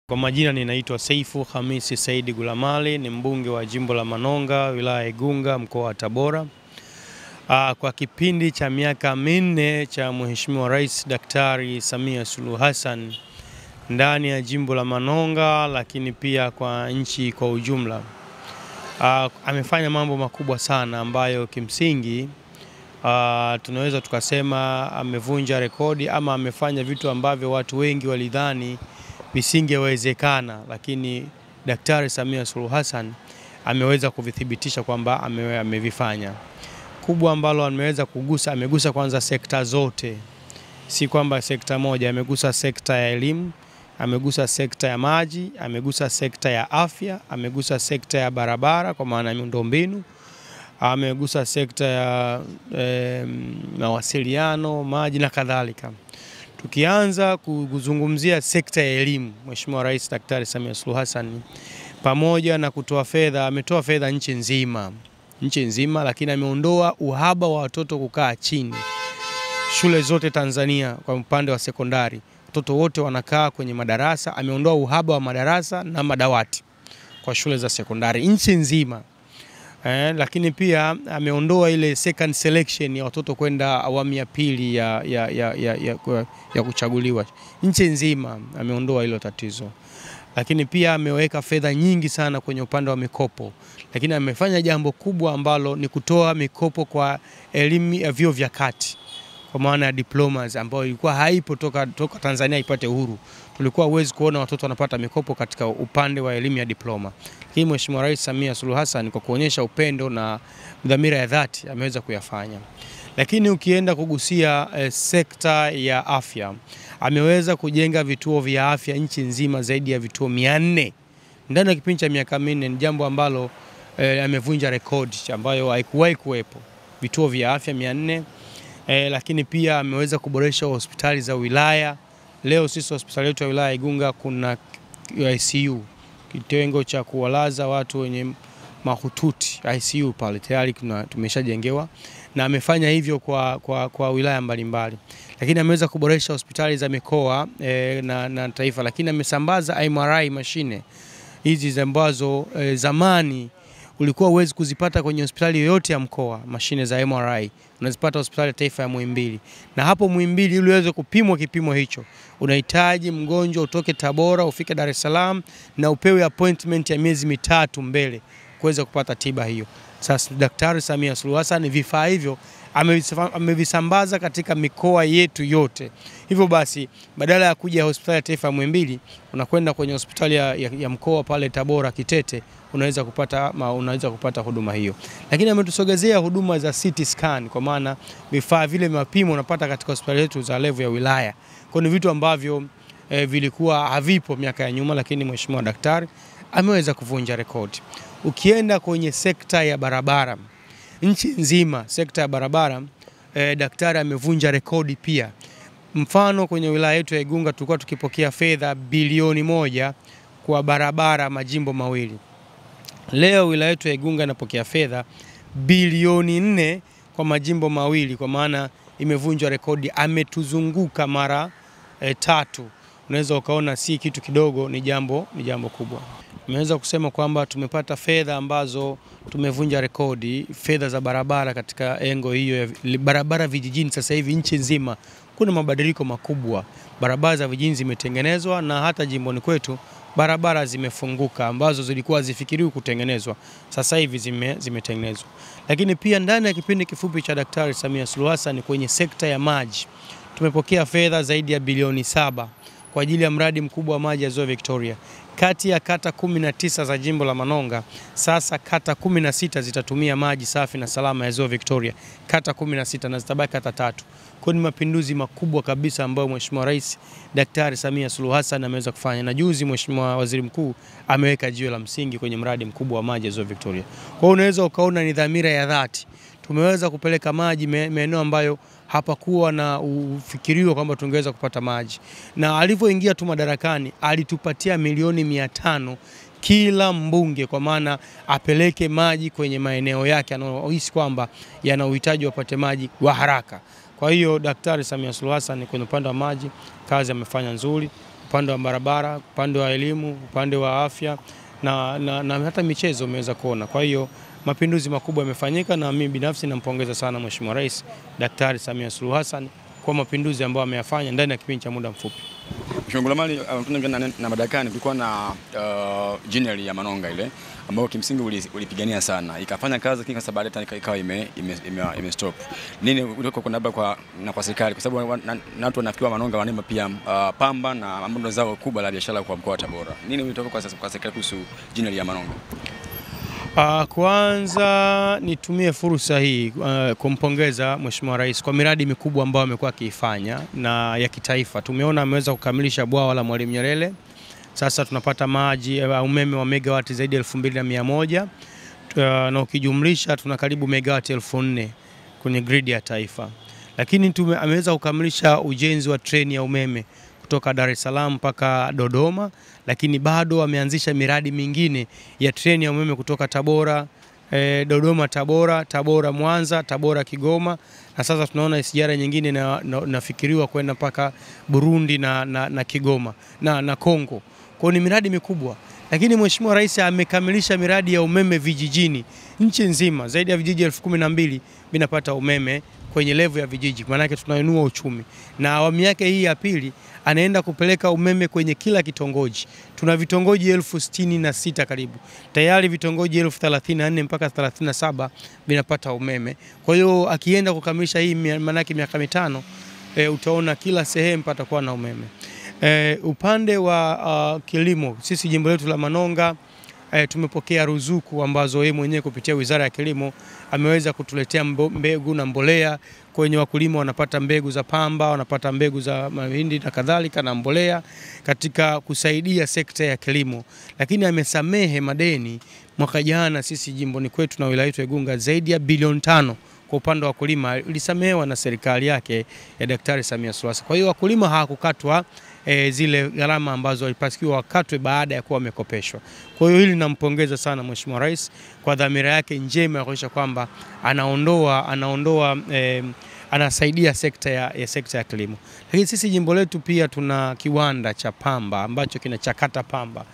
Kwa majina ninaitwa Saifu Hamisi Saidi Gulamali, ni mbunge wa jimbo la Manonga, wilaya ya Igunga, mkoa wa Tabora. Kwa kipindi cha miaka minne cha Mheshimiwa Rais Daktari Samia Suluhu Hassan ndani ya jimbo la Manonga, lakini pia kwa nchi kwa ujumla, amefanya mambo makubwa sana ambayo kimsingi tunaweza tukasema amevunja rekodi ama amefanya vitu ambavyo watu wengi walidhani visingewezekana, lakini Daktari Samia Suluhu Hassan ameweza kuvithibitisha kwamba amevifanya. Kubwa ambalo ameweza kugusa, amegusa kwanza sekta zote, si kwamba sekta moja. Amegusa sekta ya elimu, amegusa sekta ya maji, amegusa sekta ya afya, amegusa sekta ya barabara kwa maana miundombinu, amegusa sekta ya mawasiliano, maji na kadhalika. Tukianza kuzungumzia sekta ya elimu, Mheshimiwa Rais Daktari Samia Suluhu Hassan pamoja na kutoa fedha, ametoa fedha nchi nzima, lakini ameondoa uhaba wa watoto kukaa chini. Shule zote Tanzania kwa upande wa sekondari, watoto wote wanakaa kwenye madarasa. Ameondoa uhaba wa madarasa na madawati kwa shule za sekondari nchi nzima. Lakini pia ameondoa ile second selection ya watoto kwenda awamu ya pili ya kuchaguliwa nchi nzima. Ameondoa hilo tatizo, lakini pia ameweka fedha nyingi sana kwenye upande wa mikopo. Lakini amefanya jambo kubwa ambalo ni kutoa mikopo kwa elimu ya vyuo vya kati, kwa maana ya diplomas, ambayo ilikuwa haipo toka Tanzania ipate uhuru. Tulikuwa huwezi kuona watoto wanapata mikopo katika upande wa elimu ya diploma. Hii Mheshimiwa Rais Samia Suluhu Hassan kwa kuonyesha upendo na dhamira ya dhati ameweza kuyafanya. Lakini ukienda kugusia sekta ya afya, ameweza kujenga vituo vya afya nchi nzima zaidi ya vituo 400 ndani ya kipindi cha miaka minne. Ni jambo ambalo amevunja rekodi ambayo haikuwahi kuwepo, vituo vya afya 400. Lakini pia ameweza kuboresha hospitali za wilaya. Leo sisi hospitali yetu ya wilaya Igunga kuna ICU, kitengo cha kuwalaza watu wenye mahututi, ICU pale tayari tumeshajengewa, na amefanya hivyo kwa wilaya mbalimbali. Lakini ameweza kuboresha hospitali za mikoa na taifa. Lakini amesambaza MRI mashine hizi ambazo zamani ulikuwa huwezi kuzipata kwenye hospitali yoyote ya mkoa. Mashine za MRI unazipata hospitali ya taifa ya Muhimbili, na hapo Muhimbili ili uweze kupimwa kipimo hicho unahitaji mgonjwa utoke Tabora ufike Dar es Salaam na upewe appointment ya miezi 3 mbele kuweza kupata tiba hiyo. Sasa Daktari Samia Suluhu Hassan vifaa hivyo amevisambaza katika mikoa yetu yote. Hivyo basi badala ya kuja hospitali ya taifa ya Muhimbili unakwenda kwenye hospitali ya mkoa pale Tabora Kitete, unaweza kupata huduma hiyo. Lakini ametusogezea huduma za CT scan, kwa maana vifaa vile mapimo unapata katika hospitali yetu za level ya wilaya. Kwa ni vitu ambavyo vilikuwa havipo miaka ya nyuma, lakini Mheshimiwa Daktari ameweza kuvunja rekodi. Ukienda kwenye sekta ya barabara nchi nzima, sekta ya barabara Daktari amevunja rekodi pia. Mfano kwenye wilaya yetu ya Igunga tulikuwa tukipokea fedha bilioni 1 kwa barabara majimbo mawili. Leo wilaya yetu ya Igunga inapokea fedha bilioni 4 kwa majimbo mawili, kwa maana imevunjwa rekodi. Ametuzunguka mara 3. Unaweza ukaona si kitu kidogo, ni jambo kubwa. Nimeweza kusema kwamba tumepata fedha ambazo tumevunja rekodi, fedha za barabara katika engo hiyo ya barabara vijijini. Sasa hivi nchi nzima kuna mabadiliko makubwa. Barabara za vijijini zimetengenezwa, na hata jimboni kwetu barabara zimefunguka ambazo zilikuwa zifikiriwi kutengenezwa, sasa hivi zimetengenezwa. Lakini pia ndani ya kipindi kifupi cha Daktari Samia Suluhu Hassan kwenye sekta ya maji tumepokea fedha zaidi ya bilioni 7 kwa ajili ya mradi mkubwa wa maji ya Ziwa Victoria. Kati ya kata 19 za jimbo la Manonga, sasa kata 16 zitatumia maji safi na salama ya Ziwa Victoria. Kata 16 na zitabaki kata 3. Kwa ni mapinduzi makubwa kabisa ambayo Mheshimiwa Rais Daktari Samia Suluhu Hassan ameweza kufanya. Na juzi Mheshimiwa Waziri Mkuu ameweka jiwe la msingi kwenye mradi mkubwa wa maji ya Ziwa Victoria. Kwa hiyo unaweza ukaona ni dhamira ya dhati. Tumeweza kupeleka maji maeneo ambayo hapakuwa na ufikiriwa kwamba tungeweza kupata maji. Na alivyoingia tu madarakani alitupatia milioni 500 kila mbunge, kwa maana apeleke maji kwenye maeneo yake anaohisi kwamba yana uhitaji wapate maji wa haraka. Kwa hiyo Daktari Samia Suluhu Hassan kwenye upande wa maji kazi amefanya nzuri. upande wa barabara, upande wa elimu, upande wa afya na hata michezo umeweza kuona. Kwa hiyo mapinduzi makubwa yamefanyika, na mimi binafsi nampongeza sana Mheshimiwa Rais Daktari Samia Suluhu Hassan kwa mapinduzi ambayo ameyafanya ndani ya kipindi cha muda mfupi. Mheshimiwa Mali, na madarakani kulikuwa na General ya Manonga ile ambayo kimsingi ulipigania sana, ikafanya kazi, lakini sasa baadaye ikawa ime stop. Nini ulikuwa kuna labda kwa serikali, kwa sababu watu wanafikiri Manonga wanema pia pamba na mambo zao kubwa la biashara kwa mkoa wa Tabora. Nini ulitoka kwa serikali kuhusu General ya Manonga? Kwanza nitumie fursa hii kumpongeza Mheshimiwa Rais kwa miradi mikubwa ambayo amekuwa akiifanya na ya kitaifa. Tumeona ameweza kukamilisha bwawa la Mwalimu Nyerere. Sasa tunapata maji umeme wa megawati zaidi ya 2100 na ukijumlisha tuna karibu megawati 4000 kwenye grid ya taifa. Lakini ameweza kukamilisha ujenzi wa treni ya umeme kutoka Dar es Salaam mpaka Dodoma, lakini bado ameanzisha miradi mingine ya treni ya umeme kutoka Tabora, Dodoma Tabora, Tabora Mwanza, Tabora Kigoma, na sasa tunaona SGR nyingine nafikiriwa kwenda mpaka Burundi na Kigoma na Kongo. Kwa ni miradi mikubwa, lakini Mheshimiwa Rais amekamilisha miradi ya umeme vijijini nchi nzima. Zaidi ya vijiji 12,000 vinapata umeme kwenye level ya vijiji, maana yake tunainua uchumi. Na awamu yake hii ya pili anaenda kupeleka umeme kwenye kila kitongoji. Tuna vitongoji 66,000 karibu. Tayari vitongoji 34,000 mpaka 37 vinapata umeme. Kwa hiyo akienda kukamilisha hii, maana yake miaka 5 utaona kila sehemu patakuwa na umeme. Upande wa kilimo, sisi jimbo letu la Manonga tumepokea ruzuku ambazo yeye mwenyewe kupitia Wizara ya Kilimo ameweza kutuletea mbegu na mbolea. Kwenye wakulima wanapata mbegu za pamba, wanapata mbegu za mahindi na kadhalika na mbolea katika kusaidia sekta ya kilimo. Lakini amesamehe madeni. Mwaka jana sisi jimboni kwetu na wilaya yetu ya Igunga zaidi ya bilioni 5 kwa upande wa wakulima ilisamehewa na serikali yake ya Daktari Samia Suluhu Hassan. Kwa hiyo wakulima hawakukatwa zile gharama ambazo walipaswa wakatwe baada ya kuwa wamekopeshwa. Kwa hiyo hili nampongeza sana Mheshimiwa Rais kwa dhamira yake njema ya kuhakikisha kwamba anasaidia sekta ya kilimo. Lakini sisi jimbo letu pia tuna kiwanda cha pamba ambacho kinachakata pamba,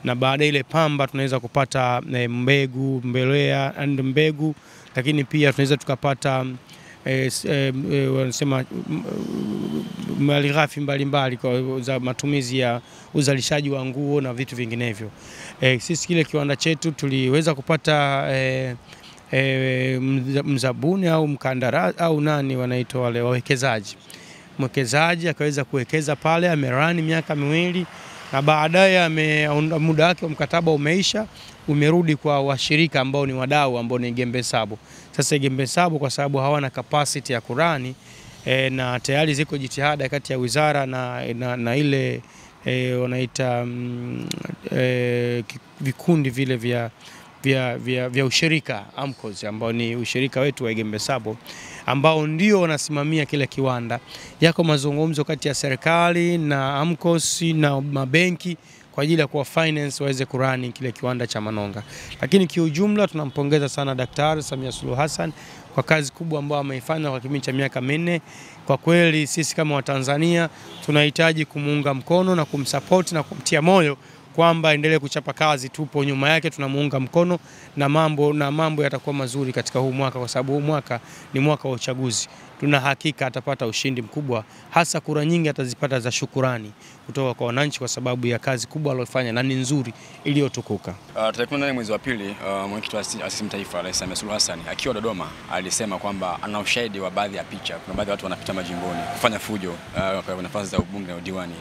na baada ile pamba tunaweza kupata mbegu, mbolea and mbegu, lakini pia tunaweza tukapata wanasema malighafi mbalimbali za matumizi ya uzalishaji wa nguo na vitu vinginevyo. Sisi kile kiwanda chetu tuliweza kupata mzabuni au mkandarasi au nani wanaitwa wale wawekezaji. Mwekezaji akaweza kuwekeza pale, amerani miaka 2 na baadaye muda wake wa mkataba umeisha, umerudi kwa washirika ambao ni wadau ambao ni Gembe Sabo. Sasa Gembe Sabo kwa sababu hawana capacity ya kurani na tayari ziko jitihada kati ya wizara na ile wanaita vikundi vile vya ushirika AMCOS ambao ni ushirika wetu wa Gembe Sabo ambao ndio wanasimamia kile kiwanda. Yako mazungumzo kati ya serikali na AMCOS na mabenki kwa ajili ya kuwa finance waweze kurani kile kiwanda cha Manonga. Lakini kiujumla tunampongeza sana Daktari Samia Suluhu Hassan kwa kazi kubwa ambayo ameifanya kwa kipindi cha miaka 4. Kwa kweli sisi kama Watanzania tunahitaji kumuunga mkono na kumsupport na kumtia moyo kwamba endelee kuchapa kazi. Tupo nyuma yake, tunamuunga mkono na mambo yatakuwa mazuri katika huu mwaka, kwa sababu huu mwaka ni mwaka wa uchaguzi. Tuna hakika atapata ushindi mkubwa, hasa kura nyingi atazipata za shukurani kutoka kwa wananchi kwa sababu ya kazi kubwa aliyofanya na ni nzuri iliyotukuka. Tarehe 18 mwezi wa pili, mwenyekiti wa CCM Taifa Rais Samia Suluhu Hassan akiwa Dodoma alisema kwamba ana ushahidi wa baadhi ya picha, kuna baadhi ya watu wanapita majimboni kufanya fujo kwa nafasi za ubunge na udiwani,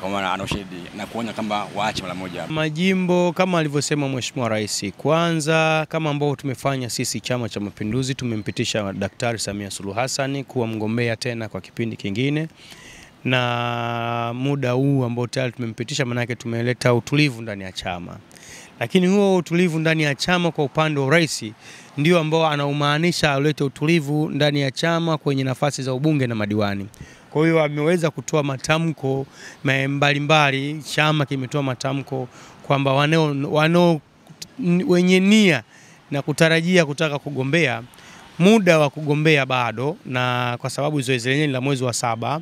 kwa maana ana ushahidi na kuonya kwamba waache mara moja majimbo kama alivyosema Mheshimiwa Rais. Kwanza kama ambao tumefanya sisi Chama cha Mapinduzi, tumempitisha Daktari Samia Suluhu Hassan kuwa mgombea tena kwa kipindi kingine, na muda huu ambao tayari tumempitisha maana yake tumeleta utulivu ndani ya chama. Lakini huo utulivu ndani ya chama kwa upande wa rais ndio ambao anaumaanisha alete utulivu ndani ya chama kwenye nafasi za ubunge na madiwani. Kwa hiyo ameweza kutoa matamko mbalimbali, chama kimetoa matamko kwamba wenye nia na kutarajia kutaka kugombea muda wa kugombea bado, na kwa sababu zoezi lenyewe ni la mwezi wa 7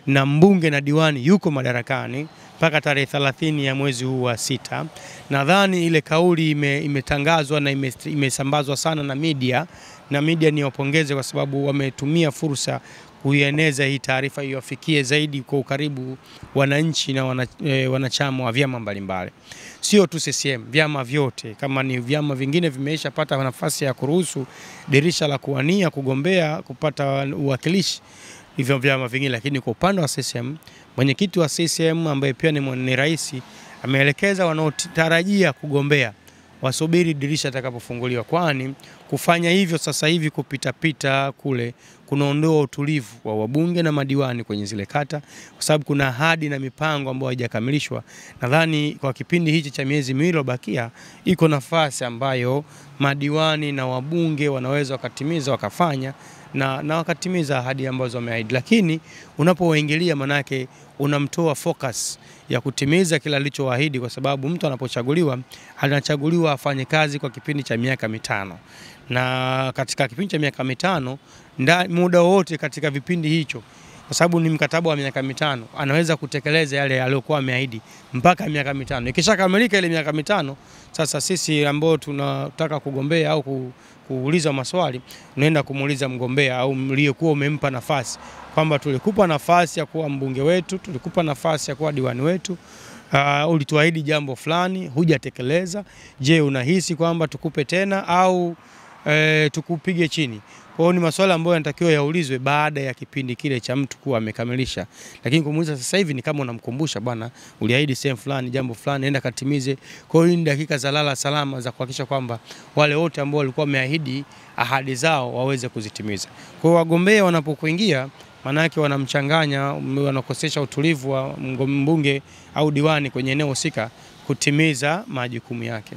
na mbunge na diwani yuko madarakani mpaka tarehe 30 ya mwezi huu wa 6. Nadhani ile kauli imetangazwa na imesambazwa sana na media, na media ni wapongeze kwa sababu wametumia fursa kuieneza hii taarifa iwafikie zaidi kwa ukaribu wananchi na wanachama wa vyama mbalimbali. Sio tu CCM, vyama vyote. Kama ni vyama vingine vimeishapata nafasi ya kuruhusu dirisha la kuwania kugombea kupata uwakilishi, hivyo vyama vingine. Lakini kwa upande wa CCM, mwenyekiti wa CCM ambaye pia ni rais ameelekeza wanaotarajia kugombea wasubiri dirisha litakapofunguliwa, kwani kufanya hivyo sasa hivi kupita kule kunaondoa utulivu wa wabunge na madiwani kwenye zile kata, kwa sababu kuna ahadi na mipango ambayo haijakamilishwa. Nadhani kwa kipindi hichi cha miezi miwili iliyobakia iko nafasi ambayo madiwani na wabunge wanaweza wakatimiza wakafanya na wakatimiza ahadi ambazo wameahidi. Lakini unapowaingilia, manake unamtoa focus ya kutimiza kila alichoahidi, kwa sababu mtu anapochaguliwa anachaguliwa afanye kazi kwa kipindi cha miaka 5, na katika kipindi cha miaka 5 muda wote katika vipindi hicho, kwa sababu ni mkataba wa miaka 5, anaweza kutekeleza yale aliyokuwa ameahidi mpaka miaka 5. Ikishakamilika ile miaka 5, sasa sisi ambao tunataka kugombea au kuuliza maswali, unaenda kumuuliza mgombea au mliyekuwa umempa nafasi kwamba tulikupa nafasi ya kuwa mbunge wetu, tulikupa nafasi ya kuwa diwani wetu, ulituahidi jambo fulani, hujatekeleza. Je, unahisi kwamba tukupe tena au tukupige chini? Kwa hiyo ni maswala ambayo yanatakiwa yaulizwe baada ya kipindi kile cha mtu kuwa amekamilisha. Lakini kumuuliza sasa hivi ni kama unamkumbusha, bwana, uliahidi sehemu fulani jambo fulani, nenda katimize. Kwa hiyo ni dakika za lala salama za kuhakikisha kwamba wale wote ambao walikuwa wameahidi ahadi zao waweze kuzitimiza. Kwa hiyo wagombea wanapokuingia, manake wanamchanganya, wanakosesha utulivu wa mbunge au diwani kwenye eneo husika kutimiza majukumu yake.